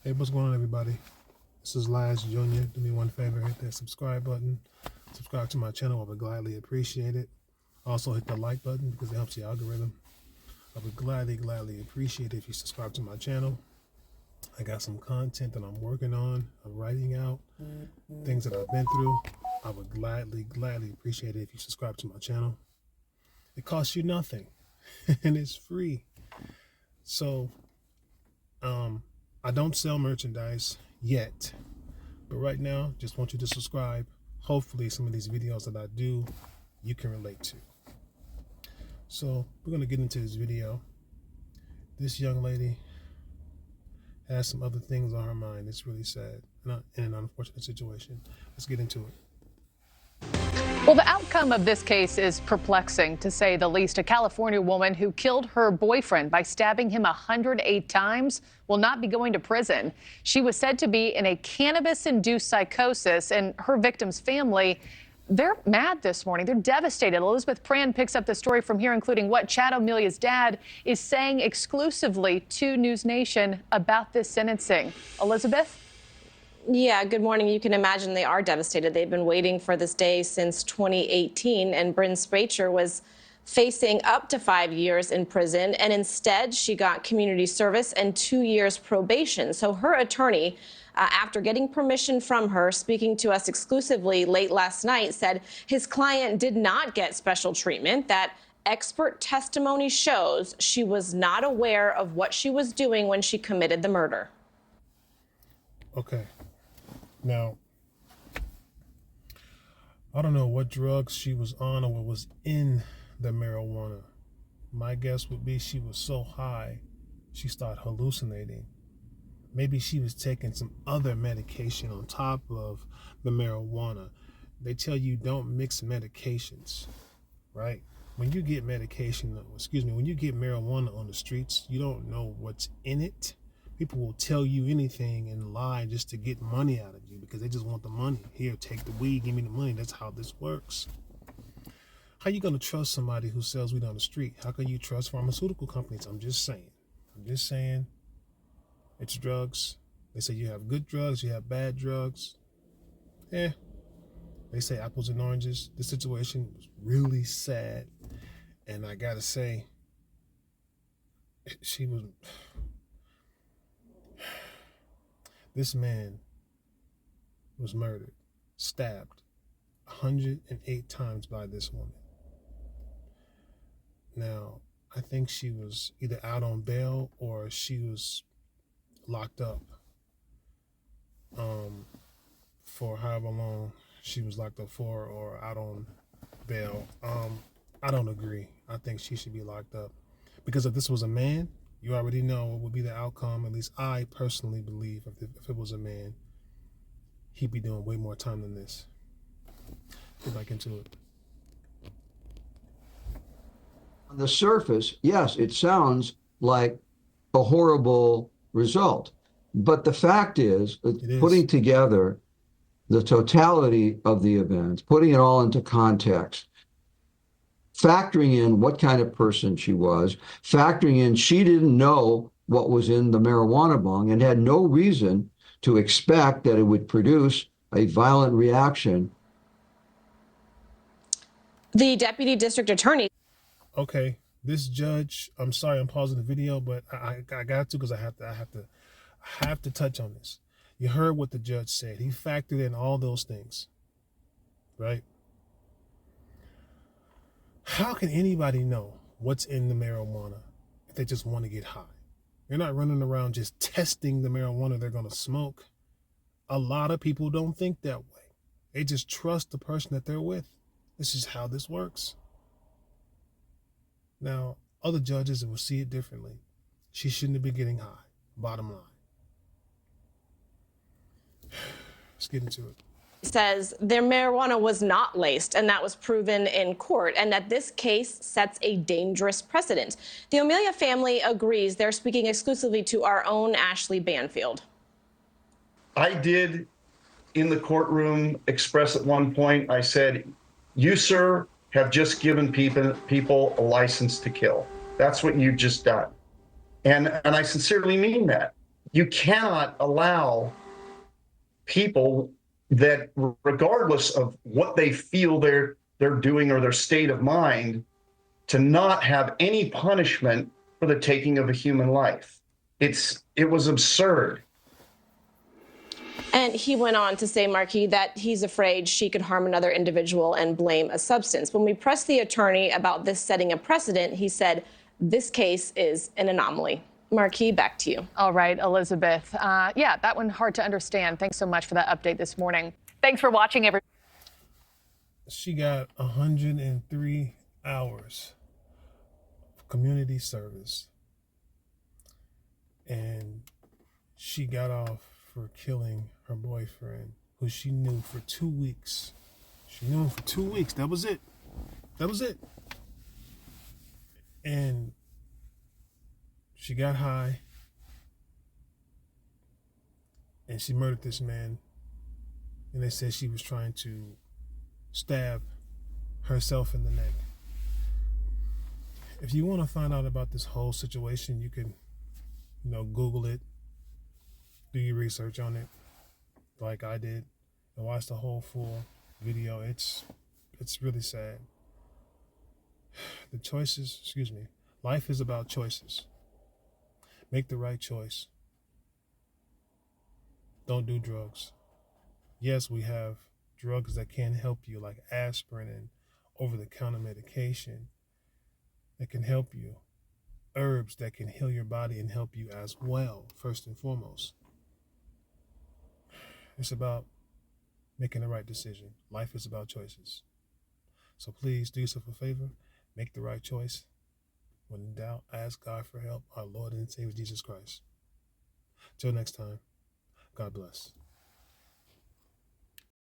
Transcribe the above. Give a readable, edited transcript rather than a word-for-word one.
Hey, what's going on, everybody? This is Laz Jr. Do me one favor, hit that subscribe button. Subscribe to my channel. I would gladly appreciate it. Also, hit the like button because it helps the algorithm. I would gladly appreciate it if you subscribe to my channel. I got some content that I'm working on. I'm writing out things that I've been through. I would gladly appreciate it if you subscribe to my channel. It costs you nothing, and it's free. So, I don't sell merchandise yet, but right now, just want you to subscribe. Hopefully, some of these videos that I do, you can relate to. So, we're going to get into this video. This young lady has some other things on her mind. It's really sad and an unfortunate situation. Let's get into it. Well, the outcome of this case is perplexing, to say the least. A California woman who killed her boyfriend by stabbing him 108 times will not be going to prison. She was said to be in a cannabis-induced psychosis, and her victim's family, they're mad this morning. They're devastated. Elizabeth Pran picks up the story from here, including what Chad O'Melia's dad is saying exclusively to News Nation about this sentencing. Elizabeth? Yeah, good morning. You can imagine they are devastated. They've been waiting for this day since 2018, and Bryn Spracher was facing up to 5 years in prison, and instead she got community service and 2 years probation. So her attorney, after getting permission from her, speaking to us exclusively late last night, said his client did not get special treatment, that expert testimony shows she was not aware of what she was doing when she committed the murder. Okay. Now, I don't know what drugs she was on or what was in the marijuana. My guess would be she was so high, she started hallucinating. Maybe she was taking some other medication on top of the marijuana. They tell you don't mix medications, right? When you get when you get marijuana on the streets, you don't know what's in it. People will tell you anything and lie just to get money out of you because they just want the money. Here, take the weed, give me the money. That's how this works. How you gonna trust somebody who sells weed on the street? How can you trust pharmaceutical companies? I'm just saying. It's drugs. They say you have good drugs, you have bad drugs. They say apples and oranges. This situation was really sad. And I gotta say, this man was murdered, stabbed 108 times by this woman. Now, I think she was either out on bail or she was locked up for however long she was locked up for or out on bail. I don't agree. I think she should be locked up because if this was a man, you already know what would be the outcome. At least I personally believe if it was a man, he'd be doing way more time than this. Get back into it. On the surface, yes, it sounds like a horrible result. But the fact is, putting together the totality of the events, putting it all into context, factoring in what kind of person she was, factoring in she didn't know what was in the marijuana bong and had no reason to expect that it would produce a violent reaction. The deputy district attorney. Okay, this judge, I'm sorry I'm pausing the video, but I got to because I have to touch on this. You heard what the judge said. He factored in all those things, right? How can anybody know what's in the marijuana if they just want to get high? You're not running around just testing the marijuana they're going to smoke. A lot of people don't think that way. They just trust the person that they're with. This is how this works. Now, other judges will see it differently. She shouldn't have been getting high, bottom line. Let's get into it. Says their marijuana was not laced, and that was proven in court, and that this case sets a dangerous precedent. The O'Melia family agrees. They're speaking exclusively to our own Ashley Banfield. I did, in the courtroom, express at one point, I said, you, sir, have just given people a license to kill. That's what you've just done. And I sincerely mean that. You cannot allow people that, regardless of what they feel they're doing or their state of mind, to not have any punishment for the taking of a human life. It was absurd. And he went on to say, Marquis, that he's afraid she could harm another individual and blame a substance. When we pressed the attorney about this setting a precedent, he said, this case is an anomaly. Marquis, back to you. All right, Elizabeth. Yeah, that one hard to understand. Thanks so much for that update this morning. Thanks for watching, everyone. She got 103 hours of community service. And she got off for killing her boyfriend, who she knew for 2 weeks. She knew him for 2 weeks. That was it. That was it. And she got high. And she murdered this man. And they said she was trying to stab herself in the neck. If you want to find out about this whole situation, you can, Google it, do your research on it, like I did, and watch the whole full video. It's really sad. Life is about choices. Make the right choice. Don't do drugs. Yes, we have drugs that can help you, like aspirin and over-the-counter medication that can help you. Herbs that can heal your body and help you as well, first and foremost. It's about making the right decision. Life is about choices. So please do yourself a favor, make the right choice. When in doubt, ask God for help, our Lord and Savior Jesus Christ. Till next time, God bless.